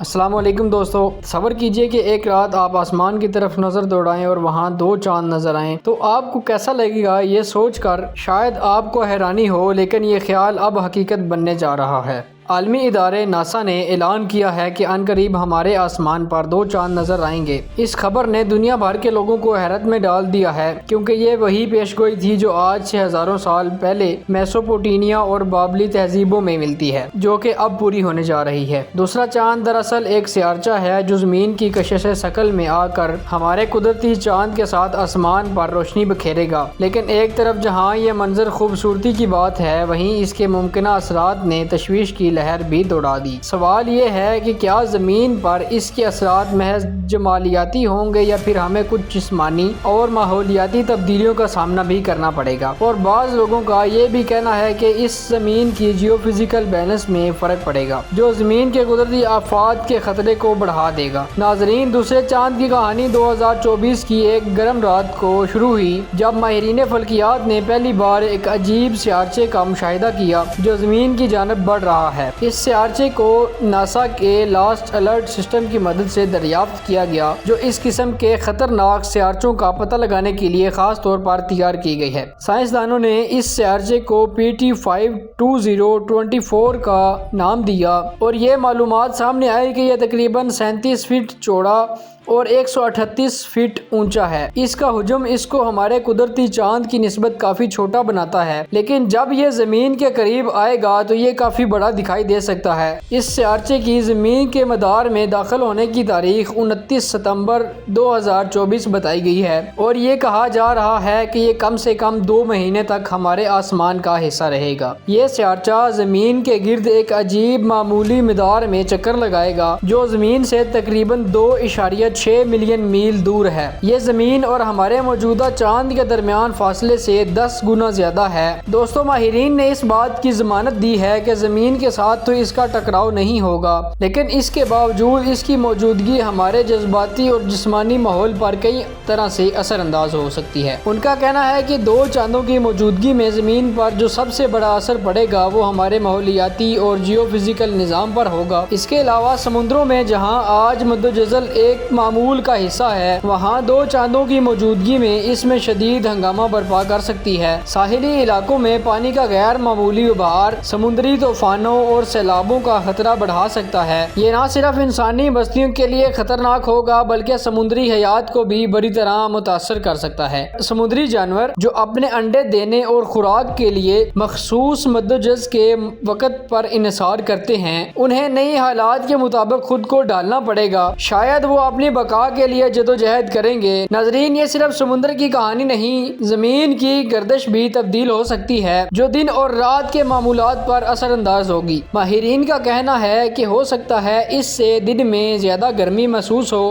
السلام علیکم دوستو، تصور کیجئے کہ ایک رات آپ آسمان کی طرف نظر دوڑائیں اور وہاں 2 چاند نظر آئیں تو آپ کو کیسا لگے گا؟ یہ سوچ کر شاید آپ کو حیرانی ہو، لیکن یہ خیال اب حقیقت بننے جا رہا ہے۔ عالمی ادارے ناسا نے اعلان کیا ہے کہ عنقریب ہمارے آسمان پر 2 چاند نظر آئیں گے۔ اس خبر نے دنیا بھر کے لوگوں کو حیرت میں ڈال دیا ہے، کیونکہ یہ وہی پیش گوئی تھی جو آج سے ہزاروں سال پہلے میسوپوٹیمیا اور بابلی تہذیبوں میں ملتی ہے، جو کہ اب پوری ہونے جا رہی ہے۔ دوسرا چاند دراصل ایک سیارچہ ہے جو زمین کی کشش شکل میں آ کر ہمارے قدرتی چاند کے ساتھ آسمان پر روشنی بکھیرے گا۔ لیکن ایک طرف جہاں یہ منظر خوبصورتی کی بات ہے، وہیں اس کے ممکنہ اثرات نے تشویش کی لہر بھی دوڑا دی۔ سوال یہ ہے کہ کیا زمین پر اس کے اثرات محض جمالیاتی ہوں گے یا پھر ہمیں کچھ جسمانی اور ماحولیاتی تبدیلیوں کا سامنا بھی کرنا پڑے گا؟ اور بعض لوگوں کا یہ بھی کہنا ہے کہ اس زمین کی جیو فزیکل بیلنس میں فرق پڑے گا، جو زمین کے قدرتی آفات کے خطرے کو بڑھا دے گا۔ ناظرین، دوسرے چاند کی کہانی 2024 کی ایک گرم رات کو شروع ہوئی جب ماہرین فلکیات نے پہلی بار ایک عجیب سیارچے کا مشاہدہ کیا جو زمین کی جانب بڑھ رہا ہے۔ اس سیارچے کو ناسا کے لاسٹ الرٹ سسٹم کی مدد سے دریافت کیا گیا، جو اس قسم کے خطرناک سیارچوں کا پتہ لگانے کے لیے خاص طور پر تیار کی گئی ہے۔ سائنسدانوں نے اس سیارچے کو PT52024 کا نام دیا اور یہ معلومات سامنے آئی کہ یہ تقریباً 37 فٹ چوڑا اور 138 فٹ اونچا ہے۔ اس کا حجم اس کو ہمارے قدرتی چاند کی نسبت کافی چھوٹا بناتا ہے، لیکن جب یہ زمین کے قریب آئے گا تو یہ کافی بڑا دکھائی دے سکتا ہے۔ اس سیارچے کی زمین کے مدار میں داخل ہونے کی تاریخ 29 ستمبر 2024 بتائی گئی ہے اور یہ کہا جا رہا ہے کہ یہ کم سے کم 2 مہینے تک ہمارے آسمان کا حصہ رہے گا۔ یہ سیارچہ زمین کے گرد ایک عجیب معمولی مدار میں چکر لگائے گا جو زمین سے تقریباً 2.6 ملین میل دور ہے۔ یہ زمین اور ہمارے موجودہ چاند کے درمیان فاصلے سے 10 گنا زیادہ ہے۔ دوستو، ماہرین نے اس بات کی ضمانت دی ہے کہ زمین کے ساتھ تو اس کا ٹکراؤ نہیں ہوگا، لیکن اس کے باوجود اس کی موجودگی ہمارے جذباتی اور جسمانی ماحول پر کئی طرح سے اثر انداز ہو سکتی ہے۔ ان کا کہنا ہے کہ 2 چاندوں کی موجودگی میں زمین پر جو سب سے بڑا اثر پڑے گا وہ ہمارے ماحولیاتی اور جیو فزیکل نظام پر ہوگا۔ اس کے علاوہ سمندروں میں جہاں آج مدجزل ایک معمول کا حصہ ہے، وہاں 2 چاندوں کی موجودگی میں اس میں شدید ہنگامہ برپا کر سکتی ہے۔ ساحلی علاقوں میں پانی کا غیر معمولی ابھار سمندری طوفانوں اور سیلابوں کا خطرہ بڑھا سکتا ہے۔ یہ نہ صرف انسانی بستیوں کے لیے خطرناک ہوگا بلکہ سمندری حیات کو بھی بری طرح متاثر کر سکتا ہے۔ سمندری جانور جو اپنے انڈے دینے اور خوراک کے لیے مخصوص مدجز کے وقت پر انحصار کرتے ہیں، انہیں نئی حالات کے مطابق خود کو ڈھالنا پڑے گا۔ شاید وہ اپنی بقا کے لیے جدوجہد کریں گے۔ ناظرین، یہ صرف سمندر کی کہانی نہیں، زمین کی گردش بھی تبدیل ہو سکتی ہے جو دن اور رات کے معمولات پر اثر انداز ہوگی۔ ماہرین کا کہنا ہے کہ ہو سکتا ہے اس سے دن میں زیادہ گرمی محسوس ہو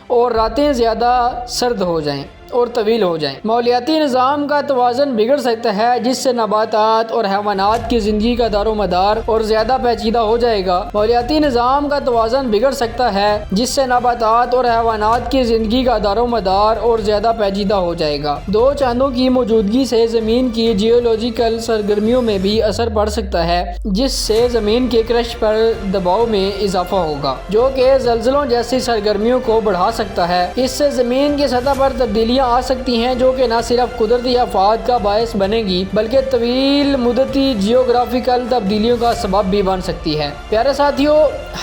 اور راتیں زیادہ سرد ہو جائیں اور طویل ہو جائیں۔ ماحولیاتی نظام کا توازن بگڑ سکتا ہے، جس سے نباتات اور حیوانات کی زندگی کا دار و مدار اور زیادہ پیچیدہ ہو جائے گا۔ ماحولیاتی نظام کا توازن بگڑ سکتا ہے جس سے نباتات اور حیوانات کی زندگی کا دار و مدار اور زیادہ پیچیدہ ہو جائے گا۔ 2 چاندوں کی موجودگی سے زمین کی جیولوجیکل سرگرمیوں میں بھی اثر پڑ سکتا ہے، جس سے زمین کے کرش پر دباؤ میں اضافہ ہوگا، جو کہ زلزلوں جیسی سرگرمیوں کو بڑھا سکتا ہے۔ اس سے زمین کی سطح پر تبدیلیاں آ سکتی ہیں جو کہ نہ صرف قدرتی آفات کا باعث بنے گی بلکہ طویل مدتی جیوگرافیکل تبدیلیوں کا سبب بھی بن سکتی ہے۔ پیارے ساتھیو،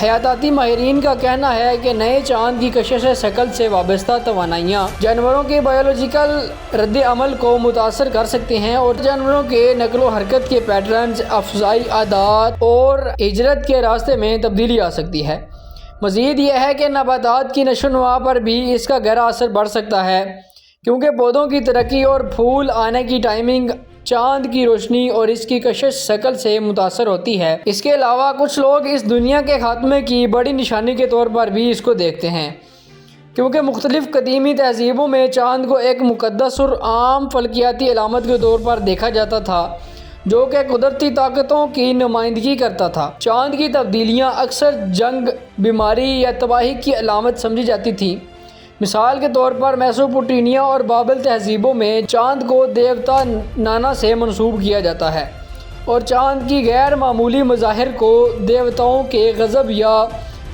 حیاتیاتی ماہرین کا کہنا ہے کہ نئے چاند کی کشش شکل سے وابستہ توانائیاں جانوروں کے بایولوجیکل رد عمل کو متاثر کر سکتے ہیں اور جانوروں کے نقل و حرکت کے پیٹرنز، افزائی عادات اور ہجرت کے راستے میں تبدیلی آ سکتی ہے۔ مزید یہ ہے کہ نباتات کی نشو و نما پر بھی اس کا گہرا اثر پڑ سکتا ہے، کیونکہ پودوں کی ترقی اور پھول آنے کی ٹائمنگ چاند کی روشنی اور اس کی کشش شکل سے متاثر ہوتی ہے۔ اس کے علاوہ کچھ لوگ اس دنیا کے خاتمے کی بڑی نشانی کے طور پر بھی اس کو دیکھتے ہیں، کیونکہ مختلف قدیمی تہذیبوں میں چاند کو ایک مقدس اور عام فلکیاتی علامت کے طور پر دیکھا جاتا تھا جو کہ قدرتی طاقتوں کی نمائندگی کرتا تھا۔ چاند کی تبدیلیاں اکثر جنگ، بیماری یا تباہی کی علامت سمجھی جاتی تھیں۔ مثال کے طور پر میسوپوٹیمیا اور بابل تہذیبوں میں چاند کو دیوتا نانا سے منسوب کیا جاتا ہے اور چاند کی غیر معمولی مظاہر کو دیوتاؤں کے غضب یا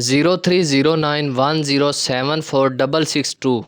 030910746662।